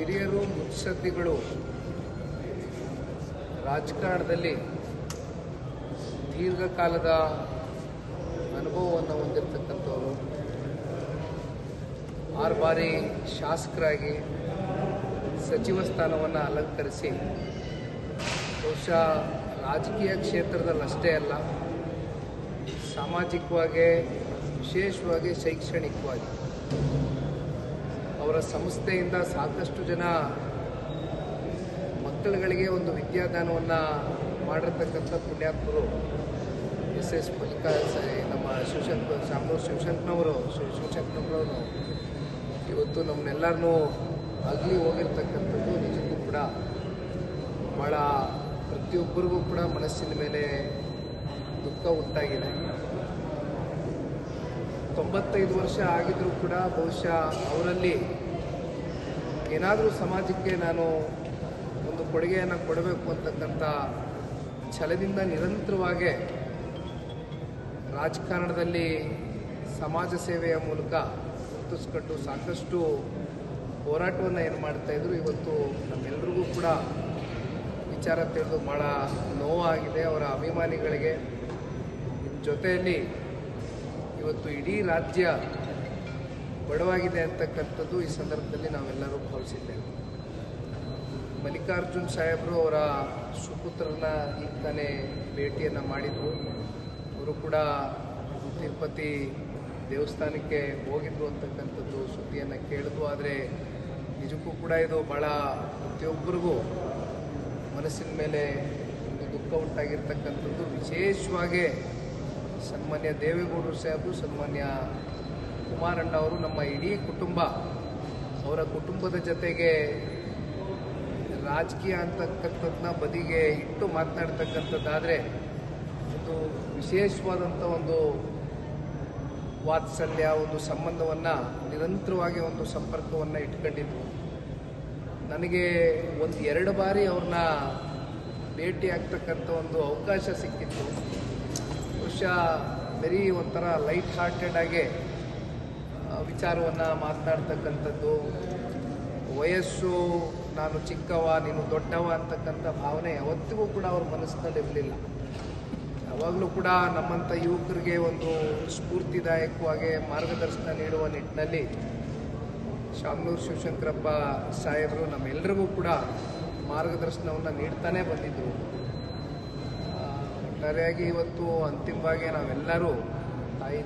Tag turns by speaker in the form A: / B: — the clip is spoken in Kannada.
A: ಹಿರಿಯರು ಮುತ್ಸದ್ದಿಗಳು ರಾಜಕಾರಣದಲ್ಲಿ ದೀರ್ಘಕಾಲದ ಅನುಭವವನ್ನು ಹೊಂದಿರತಕ್ಕಂಥವರು, 6 ಬಾರಿ ಶಾಸಕರಾಗಿ ಸಚಿವ ಸ್ಥಾನವನ್ನು ಅಲಂಕರಿಸಿ ಬಹುಶಃ ರಾಜಕೀಯ ಕ್ಷೇತ್ರದಲ್ಲಷ್ಟೇ ಅಲ್ಲ, ಸಾಮಾಜಿಕವಾಗಿ ವಿಶೇಷವಾಗಿ ಶೈಕ್ಷಣಿಕವಾಗಿ ಅವರ ಸಂಸ್ಥೆಯಿಂದ ಸಾಕಷ್ಟು ಜನ ಮಕ್ಕಳುಗಳಿಗೆ ಒಂದು ವಿದ್ಯಾದಾನವನ್ನು ಮಾಡಿರ್ತಕ್ಕಂಥ ಪುಣ್ಯಾತ್ಮರು ಎಸ್ ನಮ್ಮ ಶಾಮನೂರು ಶಿವಶಂಕರನವರು ಇವತ್ತು ನಮ್ಮನ್ನೆಲ್ಲರನ್ನೂ ಅಗಲಿ ಹೋಗಿರ್ತಕ್ಕಂಥದ್ದು ನಿಜಕ್ಕೂ ಕೂಡ ಭಾಳ ಪ್ರತಿಯೊಬ್ಬರಿಗೂ ಕೂಡ ಮನಸ್ಸಿನ ಮೇಲೆ ದುಃಖ ಉಂಟಾಗಿದೆ. 95 ವರ್ಷ ಆಗಿದ್ರೂ ಕೂಡ ಬಹುಶಃ ಅವರಲ್ಲಿ ಏನಾದರೂ ಸಮಾಜಕ್ಕೆ ನಾನು ಒಂದು ಕೊಡುಗೆಯನ್ನು ಕೊಡಬೇಕು ಅಂತಕ್ಕಂಥ ಛಲದಿಂದ ನಿರಂತರವಾಗಿ ರಾಜಕಾರಣದಲ್ಲಿ ಸಮಾಜ ಸೇವೆಯ ಮೂಲಕ ಗುರುತಿಸ್ಕೊಂಡು ಸಾಕಷ್ಟು ಹೋರಾಟವನ್ನು ಏನು ಮಾಡ್ತಾಯಿದ್ರು. ಇವತ್ತು ನಮ್ಮೆಲ್ಲರಿಗೂ ಕೂಡ ವಿಚಾರ ತಿಳಿದು ಭಾಳ ನೋವಾಗಿದೆ ಅವರ ಅಭಿಮಾನಿಗಳಿಗೆ. ಜೊತೆಯಲ್ಲಿ ಇವತ್ತು ಇಡೀ ರಾಜ್ಯ ಬಡವಾಗಿದೆ ಅಂತಕ್ಕಂಥದ್ದು ಈ ಸಂದರ್ಭದಲ್ಲಿ ನಾವೆಲ್ಲರೂ ಭಾವಿಸಿದ್ದೇವೆ. ಮಲ್ಲಿಕಾರ್ಜುನ್ ಸಾಹೇಬರು ಅವರ ಸುಪುತ್ರರನ್ನ ಈಗ ತಾನೇ ಭೇಟಿಯನ್ನು ಮಾಡಿದರು. ಅವರು ಕೂಡ ತಿರುಪತಿ ದೇವಸ್ಥಾನಕ್ಕೆ ಹೋಗಿದ್ರು ಅಂತಕ್ಕಂಥದ್ದು ಸುದ್ದಿಯನ್ನು ಕೇಳಿದ್ವು. ಆದರೆ ನಿಜಕ್ಕೂ ಕೂಡ ಇದು ಭಾಳ ಪ್ರತಿಯೊಬ್ಬರಿಗೂ ಮನಸ್ಸಿನ ಮೇಲೆ ಒಂದು ದುಃಖ ಉಂಟಾಗಿರ್ತಕ್ಕಂಥದ್ದು. ವಿಶೇಷವಾಗಿ ಸನ್ಮಾನ್ಯ ದೇವೇಗೌಡರು ಸಾಹೇಬರು, ಸನ್ಮಾನ್ಯ ಕುಮಾರಣ್ಣ ಅವರು, ನಮ್ಮ ಇಡೀ ಕುಟುಂಬ, ಅವರ ಕುಟುಂಬದ ಜೊತೆಗೆ ರಾಜಕೀಯ ಅಂತಕ್ಕಂಥದ್ದನ್ನ ಬದಿಗೆ ಇಟ್ಟು ಮಾತನಾಡ್ತಕ್ಕಂಥದ್ದಾದರೆ ಒಂದು ವಿಶೇಷವಾದಂಥ ಒಂದು ವಾತ್ಸಲ್ಯ, ಒಂದು ಸಂಬಂಧವನ್ನು ನಿರಂತರವಾಗಿ ಒಂದು ಸಂಪರ್ಕವನ್ನು ಇಟ್ಕೊಂಡಿದ್ರು. ನನಗೆ 1-2 ಬಾರಿ ಅವ್ರನ್ನ ಭೇಟಿ ಆಗ್ತಕ್ಕಂಥ ಒಂದು ಅವಕಾಶ ಸಿಕ್ಕಿತ್ತು. ಬಹುಶಃ ಬರೀ ಒಂಥರ ಲೈಟ್ ಹಾರ್ಟೆಡ್ ಆಗಿ ವಿಚಾರವನ್ನು ಮಾತನಾಡ್ತಕ್ಕಂಥದ್ದು, ವಯಸ್ಸು ನಾನು ಚಿಕ್ಕವ ನೀನು ದೊಡ್ಡವ ಅಂತಕ್ಕಂಥ ಭಾವನೆ ಯಾವತ್ತಿಗೂ ಕೂಡ ಅವ್ರ ಮನಸ್ಸಿನಲ್ಲಿ ಇರಲಿಲ್ಲ. ಯಾವಾಗಲೂ ಕೂಡ ನಮ್ಮಂಥ ಯುವಕರಿಗೆ ಒಂದು ಸ್ಫೂರ್ತಿದಾಯಕವಾಗಿ ಮಾರ್ಗದರ್ಶನ ನೀಡುವ ನಿಟ್ಟಿನಲ್ಲಿ ಶಾಮನೂರು ಶಿವಶಂಕರಪ್ಪ ಸಾಹೇಬರು ನಮ್ಮೆಲ್ಲರಿಗೂ ಕೂಡ ಮಾರ್ಗದರ್ಶನವನ್ನು ನೀಡ್ತಾನೆ ಬಂದಿದ್ದರು. ಒಟ್ಟಾರೆಯಾಗಿ ಇವತ್ತು ಅಂತಿಮವಾಗಿ ನಾವೆಲ್ಲರೂ ತಾಯಿ